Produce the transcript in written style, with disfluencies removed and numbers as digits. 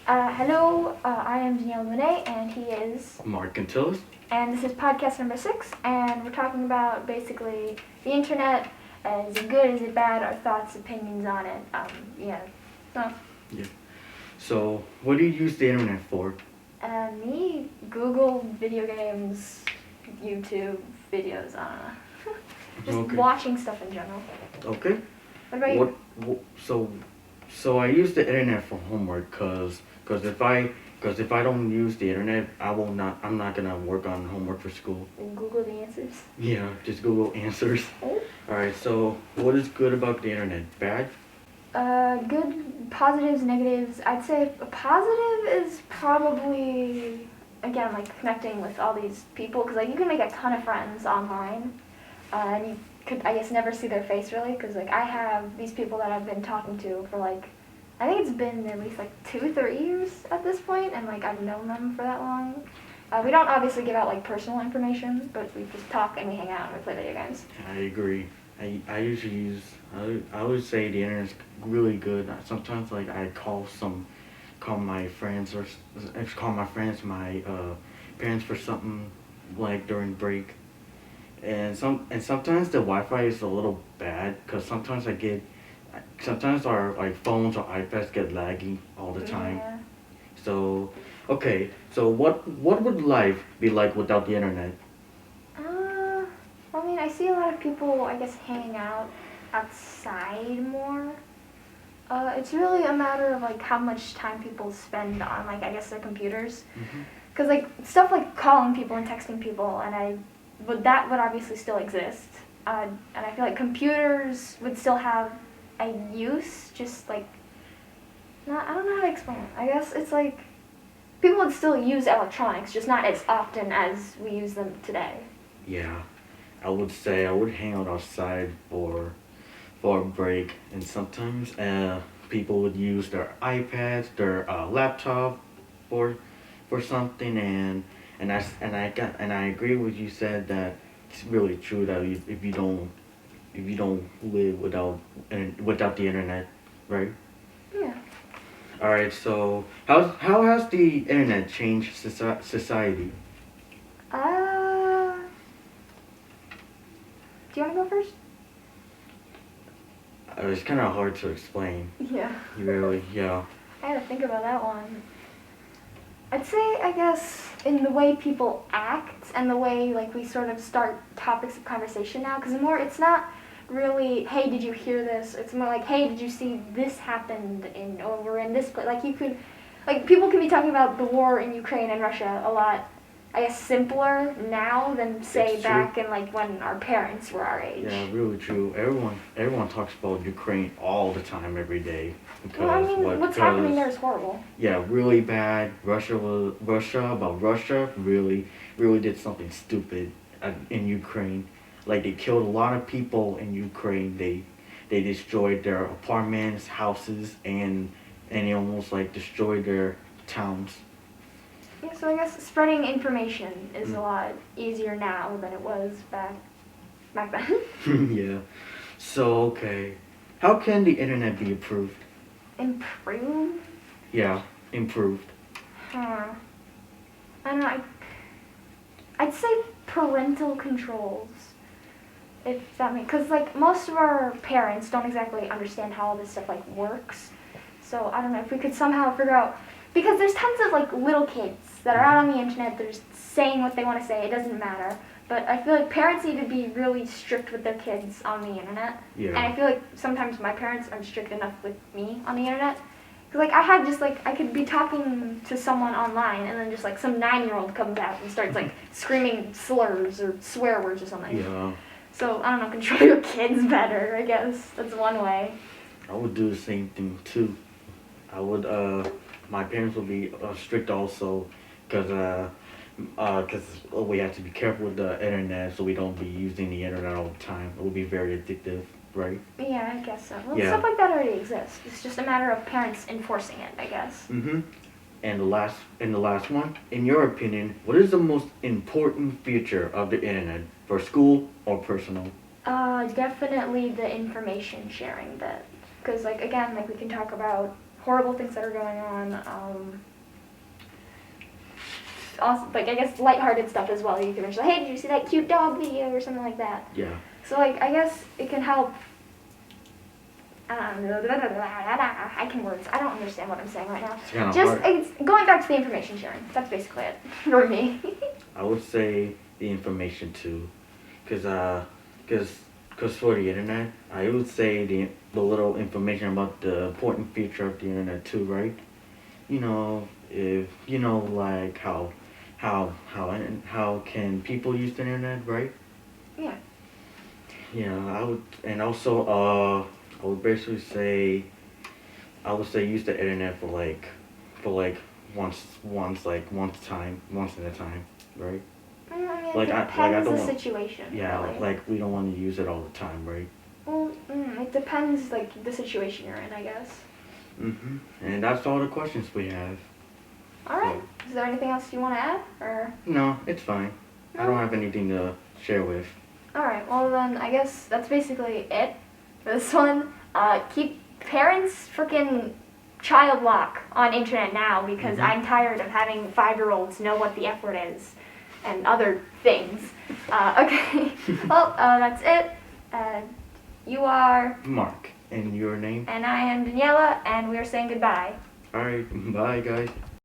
Hello, I am Danielle Monet, and he is. Mark Antilles. And this is podcast number 6, and we're talking about basically the internet. Is it good? Is it bad? Our thoughts, opinions on it. Yeah. So. Yeah. So, what do you use the internet for? Me, Google, video games, YouTube videos. I don't know. Just Okay. watching stuff in general. Okay. What about you? So I use the internet for homework, cause if I don't use the internet, I'm not gonna work on homework for school. Google the answers. Yeah, just Google answers. Oh. All right. So, what is good about the internet? Bad? Good positives, negatives. I'd say a positive is probably, again, like connecting with all these people, because like you can make a ton of friends online, and you could, I guess, never see their face really, because like I have these people that I've been talking to for like, I think it's been at least like 2-3 years at this point, and like I've known them for that long. We don't obviously give out like personal information, but we just talk and we hang out and we play video games. I agree. I usually use I would say the internet's really good. Sometimes like I call my friends call my friends my parents for something like during break. And sometimes the Wi-Fi is a little bad because sometimes our like phones or iPads get laggy all the time. Yeah. So okay, so what would life be like without the internet? I mean, I see a lot of people, I guess, hanging out outside more. It's really a matter of like how much time people spend on, like, I guess, their computers. Hmm. Because like stuff like calling people and texting people, that would obviously still exist. And I feel like computers would still have a use, just like, not, I don't know how to explain it. I guess it's like people would still use electronics, just not as often as we use them today. Yeah, I would say I would hang out outside for a break, and sometimes people would use their iPads, their laptop for something, and I agree with you said that it's really true that if you don't live without the internet, right? Yeah. All right. So how has the internet changed society? Do you want to go first? It's kind of hard to explain. Yeah. Really, yeah. I had to think about that one. I'd say, I guess, in the way people act and the way, like, we sort of start topics of conversation now, because it's not really, hey, did you hear this? It's more like, hey, did you see this happened over in this place? Like, people can be talking about the war in Ukraine and Russia a lot, I guess, simpler now than, say, It's true. back in, like, when our parents were our age. Yeah, really true. Everyone talks about Ukraine all the time, every day. Well, I mean, what's happening there is horrible. Yeah, really bad. Russia really did something stupid in Ukraine. Like they killed a lot of people in Ukraine. They destroyed their apartments, houses, and they almost like destroyed their towns. Yeah, so I guess spreading information is a lot easier now than it was back then. Yeah. So okay, how can the internet be improved? Improve? Yeah, improved. Huh. I don't know. I'd say parental controls. If that makes, because like most of our parents don't exactly understand how all this stuff like works. So I don't know if we could somehow figure out, because there's tons of like little kids that are out on the internet. They're just saying what they want to say. It doesn't matter. But I feel like parents need to be really strict with their kids on the internet. Yeah. And I feel like sometimes my parents aren't strict enough with me on the internet. Cause like I could be talking to someone online and then just like some 9-year-old comes out and starts like screaming slurs or swear words or something. Yeah. So I don't know, control your kids better, I guess. That's one way. I would do the same thing too. I would my parents would be strict also, because we have to be careful with the internet so we don't be using the internet all the time. It would be very addictive, right? Yeah, I guess so. Well, Yeah. stuff like that already exists. It's just a matter of parents enforcing it, I guess. Mhm. And the last one, in your opinion, what is the most important feature of the internet for school or personal? Definitely the information sharing bit. Because, like, again, like, we can talk about horrible things that are going on. Also, like I guess lighthearted stuff as well. You can mention, hey, did you see that cute dog video or something like that? Yeah. So like I guess it can help. I can words. I don't understand what I'm saying right now. It's kind of Just hard. it's going back to the information sharing. That's basically it for me. I would say the information too, cause for the internet, I would say the little information about the important feature of the internet too, right? You know, if you know like how can people use the internet, right? Yeah. Yeah, I would, and also I would basically say I would say use the internet for like once at a time, right? I mean, it Like I depends don't the want, situation. yeah, Really. like we don't want to use it all the time, right? Well, it depends like the situation you're in, I guess. And that's all the questions we have. All right. Is there anything else you want to add, or? No, it's fine. I don't have anything to share with. All right. Well, then I guess that's basically it for this one. Keep parents freaking child lock on internet now because I'm tired of having 5-year-olds know what the F word is and other things. Okay. Well, that's it. You are. Mark, and your name? And I am Daniela, and we are saying goodbye. Alright, bye guys.